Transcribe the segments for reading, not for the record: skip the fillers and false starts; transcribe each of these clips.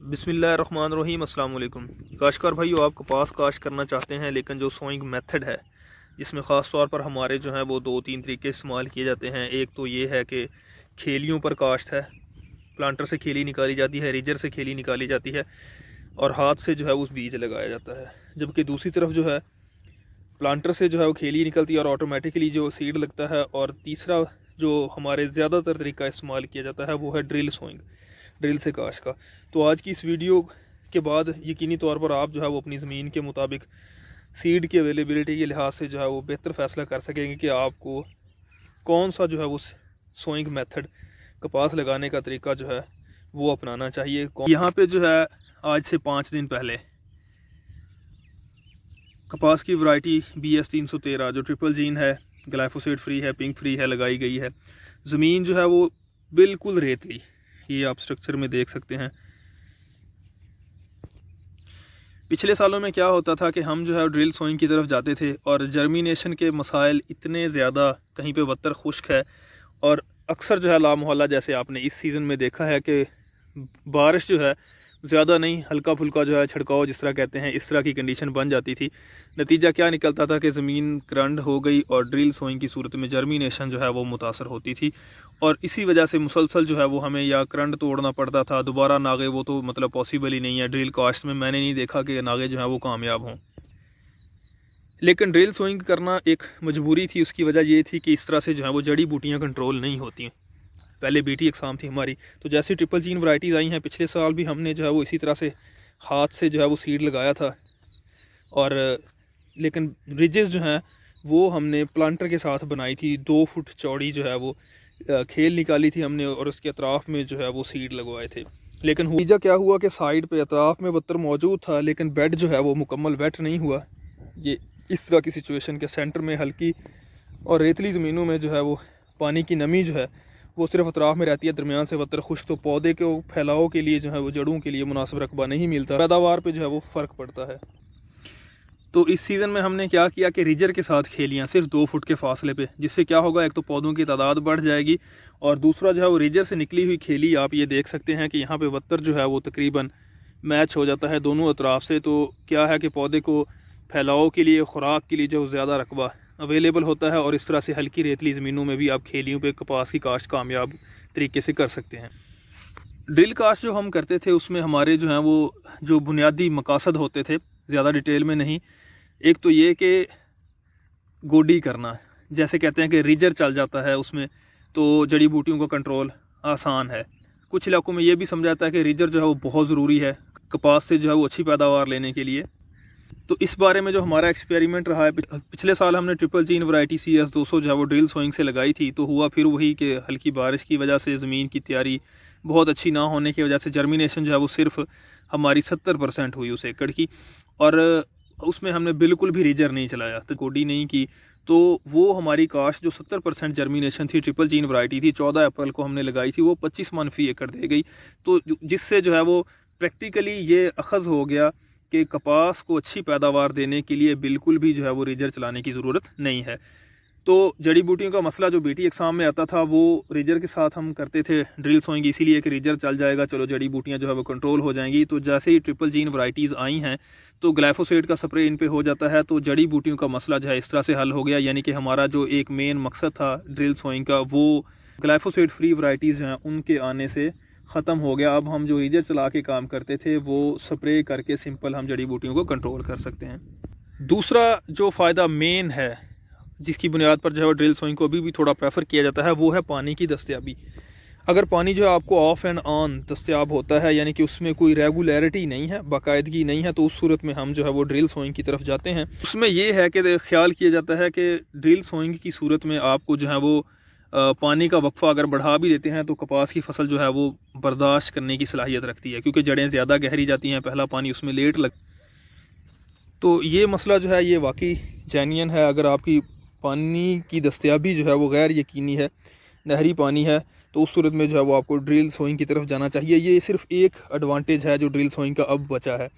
बिस्मिल्लाहिर्रहमानिर्रहीम अस्सलाम वालेकुम। काश्तकार भाइयों, आप कपास काश्त करना चाहते हैं लेकिन जो सोइंग मेथड है जिसमें ख़ास तौर पर हमारे जो है वो दो तीन तरीके इस्तेमाल किए जाते हैं। एक तो ये है कि खेलियों पर काश्त है, प्लांटर से खेली निकाली जाती है, रीजर से खेली निकाली जाती है और हाथ से जो है उस बीज लगाया जाता है। जबकि दूसरी तरफ जो है प्लांटर से जो है वो खेली निकलती है और ऑटोमेटिकली जो सीड लगता है। और तीसरा जो हमारे ज़्यादातर तरीका इस्तेमाल किया जाता है वो है ड्रिल सोइंग, ड्रिल से काश्त का। तो आज की इस वीडियो के बाद यकीनी तौर पर आप जो है वो अपनी ज़मीन के मुताबिक सीड की अवेलेबिलिटी के लिहाज से जो है वो बेहतर फ़ैसला कर सकेंगे कि आपको कौन सा जो है वो सोइंग मेथड, कपास लगाने का तरीका जो है वो अपनाना चाहिए। यहाँ पे जो है आज से 5 दिन पहले कपास की वैरायटी BS 313 जो ट्रिपल जीन है, ग्लाइफोसेट फ्री है, पिंक फ्री है, लगाई गई है। ज़मीन जो है वो बिल्कुल रेतली, ये आप स्ट्रक्चर में देख सकते हैं। पिछले सालों में क्या होता था कि हम जो है ड्रिल सोइंग की तरफ जाते थे और जर्मिनेशन के मसाइल इतने ज़्यादा, कहीं पे बदतर खुश्क है और अक्सर जो है लामोहल्ला, जैसे आपने इस सीज़न में देखा है कि बारिश जो है ज़्यादा नहीं, हल्का फुल्का जो है छिड़काव जिस तरह कहते हैं, इस तरह की कंडीशन बन जाती थी। नतीजा क्या निकलता था कि ज़मीन करंड हो गई और ड्रिल सोइंग की सूरत में जर्मिनेशन जो है वो मुतासर होती थी और इसी वजह से मुसलसल जो है वो हमें या करंट तोड़ना पड़ता था। दोबारा नागे वो तो मतलब पॉसिबल ही नहीं है। ड्रिल कास्ट में मैंने नहीं देखा कि नागे जो है वो कामयाब हों। लेकिन ड्रिल सोइंग करना एक मजबूरी थी। उसकी वजह ये थी कि इस तरह से जो है वो जड़ी बूटियाँ कंट्रोल नहीं होती। पहले BT एग्ज़ाम थी हमारी, तो जैसी ट्रिपल जीन वैराइटीज़ आई हैं, पिछले साल भी हमने जो है वो इसी तरह से हाथ से जो है वो सीड लगाया था। और लेकिन रिजेस जो हैं वो हमने प्लांटर के साथ बनाई थी। 2 फुट चौड़ी जो है वो खेल निकाली थी हमने और उसके अतराफ़ में जो है वो सीड लगवाए थे। लेकिन नतीजा क्या हुआ कि साइड पे अतराफ़ में बत्तर मौजूद था लेकिन बेड जो है वो मुकम्मल वेट नहीं हुआ। ये इस तरह की सिचुएशन के सेंटर में हल्की और रेतली ज़मीनों में जो है वो पानी की नमी जो है वो सिर्फ अतराफ़ में रहती है, दरमियान से बत्तर खुश्क, तो पौधे के फैलाव के लिए जो है वो जड़ों के लिए मुनासिब रकबा नहीं मिलता, पैदावार पे जो है वो फ़र्क पड़ता है। तो इस सीज़न में हमने क्या किया कि रीजर के साथ खेलियाँ सिर्फ 2 फुट के फासले पे, जिससे क्या होगा, एक तो पौधों की तादाद बढ़ जाएगी और दूसरा जो है वो रीजर से निकली हुई खेली आप ये देख सकते हैं कि यहाँ पे बत्तर जो है वो तकरीबन मैच हो जाता है दोनों अतराफ़ से। तो क्या है कि पौधे को फैलाव के लिए, खुराक के लिए जो ज़्यादा रकबा अवेलेबल होता है और इस तरह से हल्की रेतली ज़मीनों में भी आप खेलियों पे कपास की काश्त कामयाब तरीके से कर सकते हैं। ड्रिल काश्त जो हम करते थे उसमें हमारे जो हैं वो जो बुनियादी मकासद होते थे, ज़्यादा डिटेल में नहीं। एक तो ये कि गोडी करना, जैसे कहते हैं कि रीजर चल जाता है उसमें तो जड़ी बूटियों का कंट्रोल आसान है। कुछ इलाकों में ये भी समझा जाता है कि रीजर जो है वो बहुत ज़रूरी है कपास से जो है वो अच्छी पैदावार लेने के लिए। तो इस बारे में जो हमारा एक्सपेरिमेंट रहा है, पिछले साल हमने ट्रिपल जीन वैरायटी CS 200 जो है वो ड्रिल सोइंग से लगाई थी। तो हुआ फिर वही कि हल्की बारिश की वजह से ज़मीन की तैयारी बहुत अच्छी ना होने की वजह से जर्मिनेशन जो है वो सिर्फ हमारी 70% हुई उस एकड़ की और उसमें हमने बिल्कुल भी रीजर नहीं चलाया, तो कोडी नहीं की। तो वो हमारी काश्त जो 70% जर्मिनेशन थी, ट्रिपल जीन वैरायटी थी, 14 अप्रैल को हमने लगाई थी, वो 25 मन फी एकड़ दे गई। तो जिससे जो है वो प्रैक्टिकली ये अखज़ हो गया कि कपास को अच्छी पैदावार देने के लिए बिल्कुल भी जो है वो रीजर चलाने की ज़रूरत नहीं है। तो जड़ी बूटियों का मसला जो BT एग्ज़ाम में आता था वो रीजर के साथ हम करते थे ड्रिल सोइंग, इसीलिए कि रीजर चल जाएगा, चलो जड़ी बूटियाँ जो है वो कंट्रोल हो जाएंगी। तो जैसे ही ट्रिपल जीन वैरायटीज़ आई हैं तो ग्लाइफोसेट का स्प्रे इन पे हो जाता है, तो जड़ी बूटियों का मसला जो है इस तरह से हल हो गया। यानी कि हमारा जो एक मेन मकसद था ड्रिल सोइंग का, वो ग्लाइफोसेट फ्री वैरायटीज़ हैं उनके आने से ख़त्म हो गया। अब हम जो रीजर चला के काम करते थे वो स्प्रे करके सिंपल हम जड़ी बूटियों को कंट्रोल कर सकते हैं। दूसरा जो फ़ायदा मेन है जिसकी बुनियाद पर जो है ड्रिल सोइंग को अभी भी थोड़ा प्रेफर किया जाता है, वो है पानी की दस्तयाबी। अगर पानी जो है आपको ऑफ एंड ऑन दस्तयाब होता है, यानी कि उसमें कोई रेगुलरिटी नहीं है, बाकायदगी नहीं है, तो उस सूरत में हम जो है वो ड्रिल सोइंग की तरफ जाते हैं। उसमें ये है कि ख्याल किया जाता है कि ड्रिल सोइंग की सूरत में आपको जो है वो पानी का वक्फा अगर बढ़ा भी देते हैं तो कपास की फसल जो है वो बर्दाश्त करने की सलाहियत रखती है, क्योंकि जड़ें ज़्यादा गहरी जाती हैं, पहला पानी उसमें लेट लग। तो ये मसला जो है ये वाकई जेन्युइन है। अगर आपकी पानी की दस्तयाबी जो है वो गैर यकीनी है, नहरी पानी है, तो उस सूरत में जो है वो आपको ड्रिल सोइंग की तरफ जाना चाहिए। ये सिर्फ एक एडवांटेज है जो ड्रिल सोइंग का अब बचा है।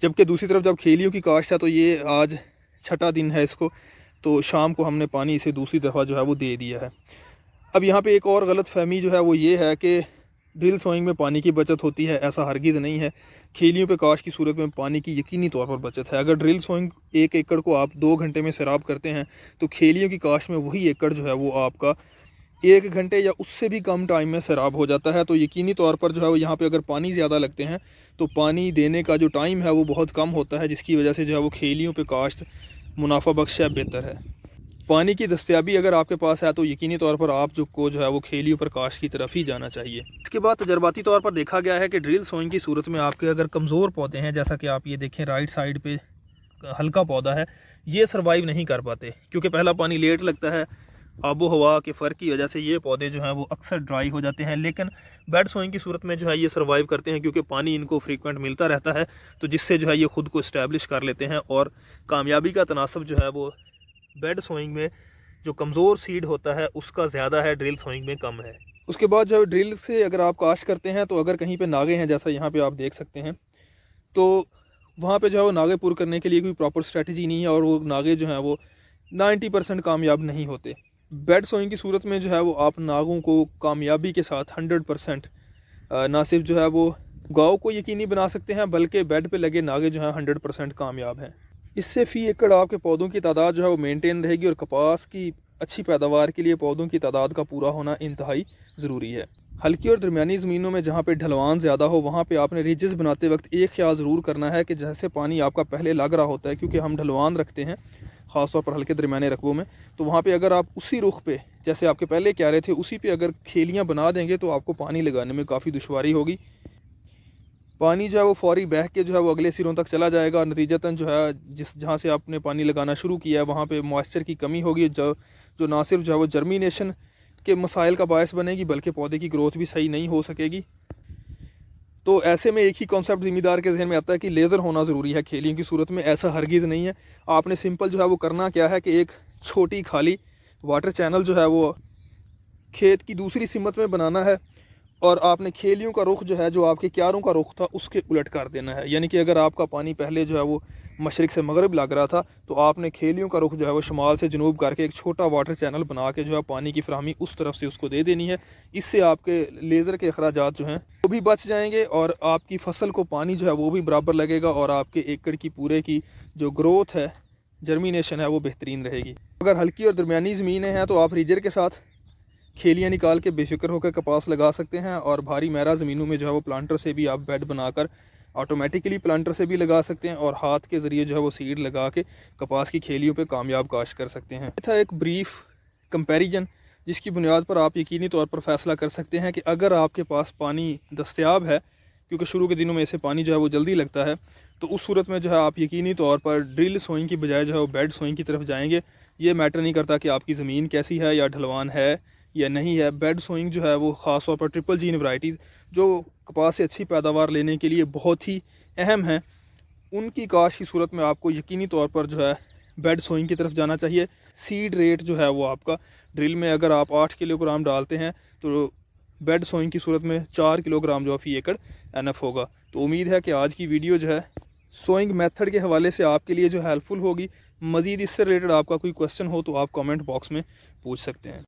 जबकि दूसरी तरफ जब खेलियों की काश्त है, तो ये आज 6ठा दिन है इसको, तो शाम को हमने पानी इसे दूसरी दफ़ा जो है वो दे दिया है। अब यहाँ पे एक और गलत फहमी जो है वो ये है कि ड्रिल सोइंग में पानी की बचत होती है, ऐसा हरगिज़ नहीं है। खेलियों पे काश की सूरत में पानी की यकीनी तौर पर बचत है। अगर ड्रिल सोइंग 1 एकड़ को आप 2 घंटे में सैराब करते हैं तो खेलियों की काश में वही एकड़ जो है वो आपका 1 घंटे या उससे भी कम टाइम में सैराब हो जाता है। तो यकीनी तौर पर जो है वो यहाँ पे अगर पानी ज़्यादा लगते हैं तो पानी देने का जो टाइम है वो बहुत कम होता है, जिसकी वजह से जो है वो खेलियों पे काश्त मुनाफा बख्श है, बेहतर है। पानी की दस्तयाबी अगर आपके पास है तो यकीनी तौर पर आप जो है वो खेलियों पर काश्त की तरफ ही जाना चाहिए। इसके बाद तजर्बाती तौर पर देखा गया है कि ड्रिल सोइंग की सूरत में आपके अगर कमज़ोर पौधे हैं, जैसा कि आप ये देखें राइट साइड पे हल्का पौधा है, ये सर्वाइव नहीं कर पाते क्योंकि पहला पानी लेट लगता है। आबो हवा के फ़र्क की वजह से ये पौधे जो हैं वो अक्सर ड्राई हो जाते हैं। लेकिन बेड सोइंग की सूरत में जो है ये सर्वाइव करते हैं क्योंकि पानी इनको फ्रीक्वेंट मिलता रहता है, तो जिससे जो है ये ख़ुद को इस्टेब्लिश कर लेते हैं। और कामयाबी का तनासब जो है वो बेड सोइंग में जो कमज़ोर सीड होता है उसका ज़्यादा है, ड्रिल सोइंग में कम है। उसके बाद जो है ड्रिल से अगर आप काश्त करते हैं तो अगर कहीं पे नागे हैं, जैसा यहाँ पे आप देख सकते हैं, तो वहाँ पे जो है वो नागे पुर करने के लिए कोई प्रॉपर स्ट्रेटजी नहीं है और वो नागे जो हैं वो 90% कामयाब नहीं होते। बेड सोइंग की सूरत में जो है वो आप नागों को कामयाबी के साथ 100% ना सिर्फ जो है वो गाँव को यकीनी बना सकते हैं, बल्कि बेड पे लगे नागे जो हैं 100% कामयाब हैं। इससे फ़ी एकड़ आपके पौधों की तादाद जो है वो मेंटेन रहेगी और कपास की अच्छी पैदावार के लिए पौधों की तादाद का पूरा होना इंतहाई ज़रूरी है। हल्की और दरमियानी ज़मीनों में जहाँ पे ढलवान ज़्यादा हो वहाँ पे आपने रिजेस बनाते वक्त एक ख्याल ज़रूर करना है कि जैसे पानी आपका पहले लग रहा होता है, क्योंकि हम ढलवान रखते हैं ख़ासतौर पर हल्के दरमियाने रकबों में, तो वहाँ पे अगर आप उसी रुख पे जैसे आपके पहले क्यारे थे उसी पे अगर खेलियाँ बना देंगे तो आपको पानी लगाने में काफ़ी दुश्वारी होगी। पानी जो है वो फौरी बह के जो है वो अगले सिरों तक चला जाएगा और नतीजतन जो है जहाँ से आपने पानी लगाना शुरू किया है वहाँ पे मॉइस्चर की कमी होगी, जो ना सिर्फ जो है वो जर्मिनेशन के मसाइल का बायस बनेगी बल्कि पौधे की ग्रोथ भी सही नहीं हो सकेगी। तो ऐसे में एक ही कॉन्सेप्ट ज़िम्मेदार के जहन में आता है कि लेज़र होना ज़रूरी है खेलियों की सूरत में। ऐसा हरगिज़ नहीं है। आपने सिंपल जो है वो करना क्या है कि एक छोटी खाली वाटर चैनल जो है वो खेत की दूसरी सिमत में बनाना है और आपने खेलियों का रुख जो है जो आपके क्यारों का रुख था उसके उलट कर देना है। यानी कि अगर आपका पानी पहले जो है वो मशरिक़ से मगरिब लग रहा था तो आपने खेलियों का रुख जो है वो शुमाल से जनूब करके एक छोटा वाटर चैनल बना के जो है पानी की फराहमी उस तरफ से उसको दे देनी है। इससे आपके लेज़र के अखराजात जो हैं वो भी बच जाएंगे और आपकी फसल को पानी जो है वो भी बराबर लगेगा और आपके एकड़ की पूरे की जो ग्रोथ है, जर्मिनेशन है, वो बेहतरीन रहेगी। अगर हल्की और दरमियानी ज़मीनें हैं तो आप रीजर के साथ खेलियाँ निकाल के बेफिक्र होकर कपास लगा सकते हैं और भारी महरा ज़मीनों में जो है वो प्लांटर से भी आप बेड बनाकर ऑटोमेटिकली प्लांटर से भी लगा सकते हैं और हाथ के ज़रिए जो है वो सीड लगा के कपास की खेलियों पे कामयाब काश्त कर सकते हैं। था एक ब्रीफ कंपैरिजन जिसकी बुनियाद पर आप यकीनी तौर पर फैसला कर सकते हैं कि अगर आपके पास पानी दस्तयाब है, क्योंकि शुरू के दिनों में ऐसे पानी जो है वो जल्दी लगता है, तो उस सूरत में जो है आप यकीनी तौर पर ड्रिल सोइंग की बजाय जो है वो बेड सोइंग की तरफ जाएंगे। ये मैटर नहीं करता कि आपकी ज़मीन कैसी है या ढलवान है या नहीं है। बेड सोइंग जो है वो ख़ास तौर पर ट्रिपल जीन वैरायटीज़ जो कपास से अच्छी पैदावार लेने के लिए बहुत ही अहम हैं, उनकी काश की सूरत में आपको यकीनी तौर पर जो है बेड सोइंग की तरफ जाना चाहिए। सीड रेट जो है वो आपका ड्रिल में अगर आप 8 किलोग्राम डालते हैं तो बेड सोइंग की सूरत में 4 किलोग्राम जो फ़ी एकड़ एनफ होगा। तो उम्मीद है कि आज की वीडियो जो है सोइंग मेथड के हवाले से आपके लिए जो हेल्पफुल होगी। मज़ीद इससे रिलेटेड आपका कोई क्वेश्चन हो तो आप कमेंट बॉक्स में पूछ सकते हैं।